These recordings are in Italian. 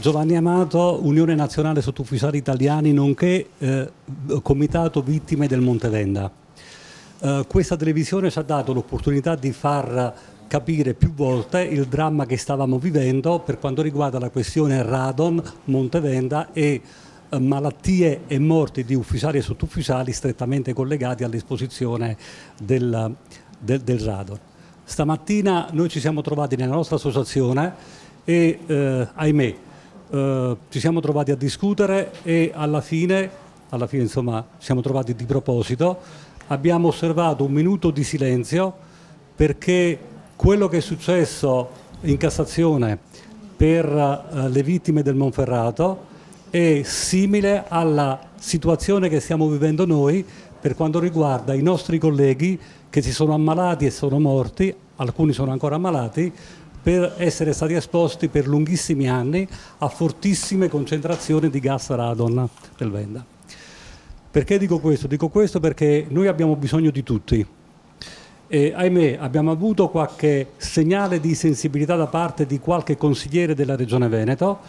Giovanni Amato, Unione Nazionale Sottufficiali Italiani, nonché Comitato Vittime del Montevenda. Questa televisione ci ha dato l'opportunità di far capire più volte il dramma che stavamo vivendo per quanto riguarda la questione radon, Montevenda e malattie e morti di ufficiali e sottufficiali strettamente collegati all'esposizione del radon. Stamattina noi ci siamo trovati nella nostra associazione e ahimè ci siamo trovati a discutere e alla fine insomma ci siamo trovati di proposito, abbiamo osservato un minuto di silenzio perché quello che è successo in Cassazione per le vittime del Monferrato è simile alla situazione che stiamo vivendo noi per quanto riguarda i nostri colleghi che si sono ammalati e sono morti, alcuni sono ancora ammalati, per essere stati esposti per lunghissimi anni a fortissime concentrazioni di gas radon del Venda. Perché dico questo? Dico questo perché noi abbiamo bisogno di tutti. E, ahimè, abbiamo avuto qualche segnale di sensibilità da parte di qualche consigliere della Regione Veneto,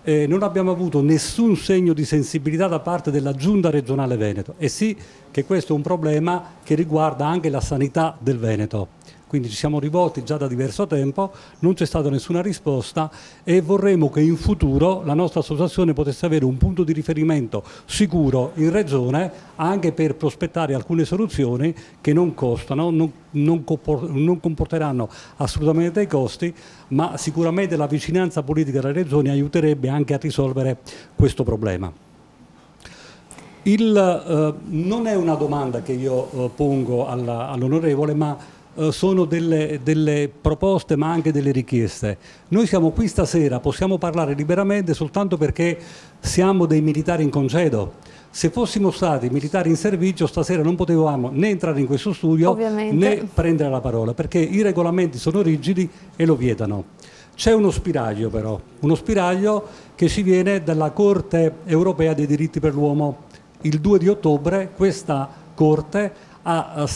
non abbiamo avuto nessun segno di sensibilità da parte della Giunta regionale Veneto. E sì che questo è un problema che riguarda anche la sanità del Veneto. Quindi ci siamo rivolti già da diverso tempo, non c'è stata nessuna risposta e vorremmo che in futuro la nostra associazione potesse avere un punto di riferimento sicuro in Regione anche per prospettare alcune soluzioni che non costano, non comporteranno assolutamente dei costi, ma sicuramente la vicinanza politica delle regioni aiuterebbe anche a risolvere questo problema. Non è una domanda che io pongo all'onorevole, ma sono delle proposte ma anche delle richieste. Noi siamo qui stasera, possiamo parlare liberamente soltanto perché siamo dei militari in congedo. Se fossimo stati militari in servizio stasera non potevamo né entrare in questo studio né prendere la parola perché i regolamenti sono rigidi e lo vietano. C'è uno spiraglio però, uno spiraglio che ci viene dalla Corte Europea dei Diritti per l'Uomo. Il 2 di ottobre questa Corte ha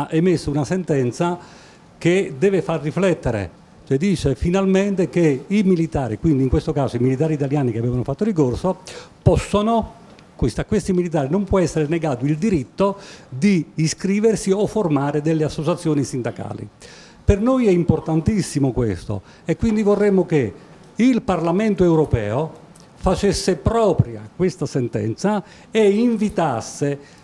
emesso una sentenza che deve far riflettere, cioè dice finalmente che i militari, quindi in questo caso i militari italiani che avevano fatto ricorso, possono, a questi militari non può essere negato il diritto di iscriversi o formare delle associazioni sindacali. Per noi è importantissimo questo e quindi vorremmo che il Parlamento europeo facesse propria questa sentenza e invitasse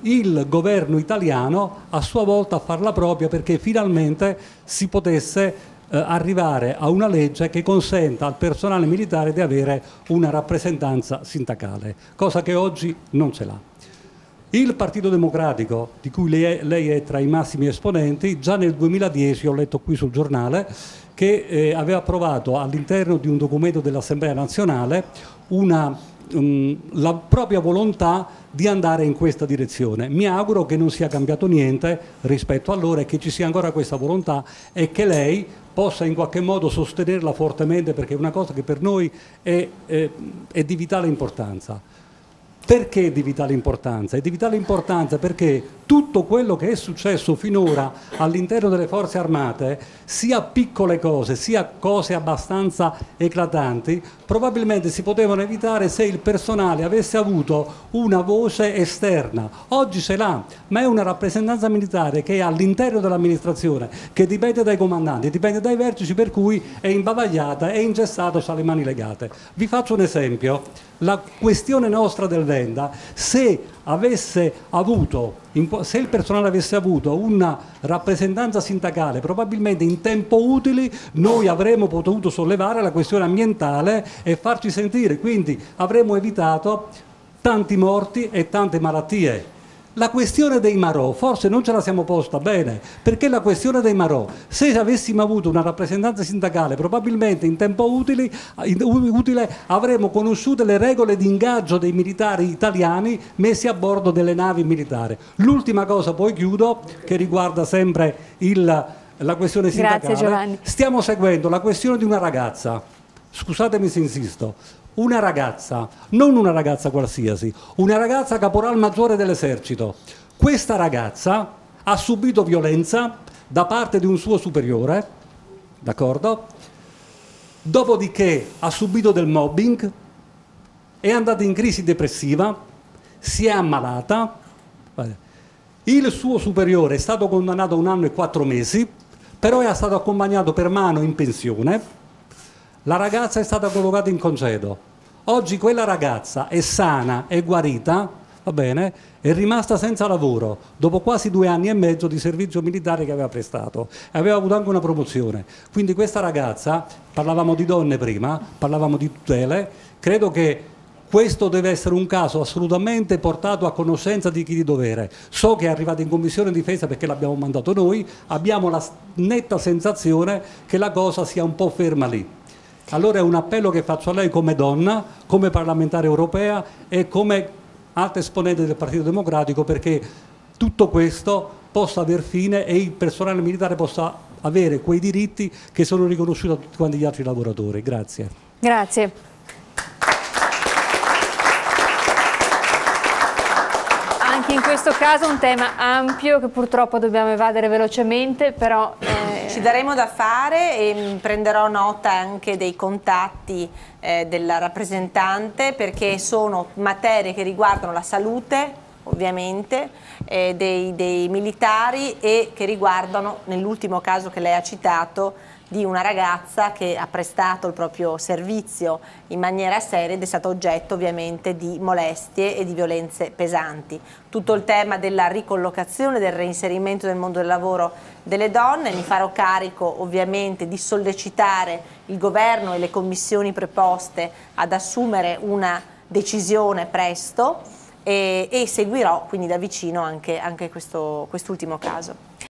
il governo italiano a sua volta a farla propria perché finalmente si potesse arrivare a una legge che consenta al personale militare di avere una rappresentanza sindacale, cosa che oggi non ce l'ha. Il Partito Democratico, di cui lei è tra i massimi esponenti, già nel 2010, ho letto qui sul giornale, che aveva approvato all'interno di un documento dell'Assemblea nazionale la propria volontà di andare in questa direzione. Mi auguro che non sia cambiato niente rispetto a allora e che ci sia ancora questa volontà e che lei possa in qualche modo sostenerla fortemente perché è una cosa che per noi è di vitale importanza. Perché di vitale importanza? È di vitale importanza perché tutto quello che è successo finora all'interno delle forze armate, sia piccole cose, sia cose abbastanza eclatanti, probabilmente si potevano evitare se il personale avesse avuto una voce esterna. Oggi ce l'ha, ma è una rappresentanza militare che è all'interno dell'amministrazione, che dipende dai comandanti, dipende dai vertici, per cui è imbavagliata, è ingessata, ha le mani legate. Vi faccio un esempio. La questione nostra del Venda, se il personale avesse avuto una rappresentanza sindacale probabilmente in tempo utile, noi avremmo potuto sollevare la questione ambientale e farci sentire, quindi avremmo evitato tanti morti e tante malattie. La questione dei marò forse non ce la siamo posta bene, perché la questione dei marò, se avessimo avuto una rappresentanza sindacale probabilmente in tempo utile avremmo conosciuto le regole di ingaggio dei militari italiani messi a bordo delle navi militari. L'ultima cosa, poi chiudo, che riguarda sempre la questione sindacale. Grazie, Giovanni. Stiamo seguendo la questione di una ragazza, scusatemi se insisto, una ragazza, non una ragazza qualsiasi, una ragazza caporal maggiore dell'esercito. Questa ragazza ha subito violenza da parte di un suo superiore, d'accordo? dopodiché ha subito del mobbing, è andata in crisi depressiva, si è ammalata, il suo superiore è stato condannato a 1 anno e 4 mesi, però è stato accompagnato per mano in pensione, la ragazza è stata collocata in congedo. Oggi quella ragazza è sana, è guarita, va bene, è rimasta senza lavoro dopo quasi 2 anni e mezzo di servizio militare che aveva prestato e aveva avuto anche una promozione. Quindi questa ragazza, parlavamo di donne prima, parlavamo di tutele, credo che questo deve essere un caso assolutamente portato a conoscenza di chi di dovere. So che è arrivato in Commissione Difesa perché l'abbiamo mandato noi, abbiamo la netta sensazione che la cosa sia un po' ferma lì. Allora è un appello che faccio a lei come donna, come parlamentare europea e come alta esponente del Partito Democratico, perché tutto questo possa aver fine e il personale militare possa avere quei diritti che sono riconosciuti a tutti quanti gli altri lavoratori. Grazie. Grazie. Anche in questo caso un tema ampio che purtroppo dobbiamo evadere velocemente, però ci daremo da fare e prenderò nota anche dei contatti della rappresentante, perché sono materie che riguardano la salute, ovviamente, dei militari e che riguardano, nell'ultimo caso che lei ha citato, di una ragazza che ha prestato il proprio servizio in maniera seria ed è stato oggetto ovviamente di molestie e di violenze pesanti. Tutto il tema della ricollocazione, del reinserimento nel mondo del lavoro delle donne, mi farò carico ovviamente di sollecitare il governo e le commissioni preposte ad assumere una decisione presto e seguirò quindi da vicino anche quest'ultimo caso.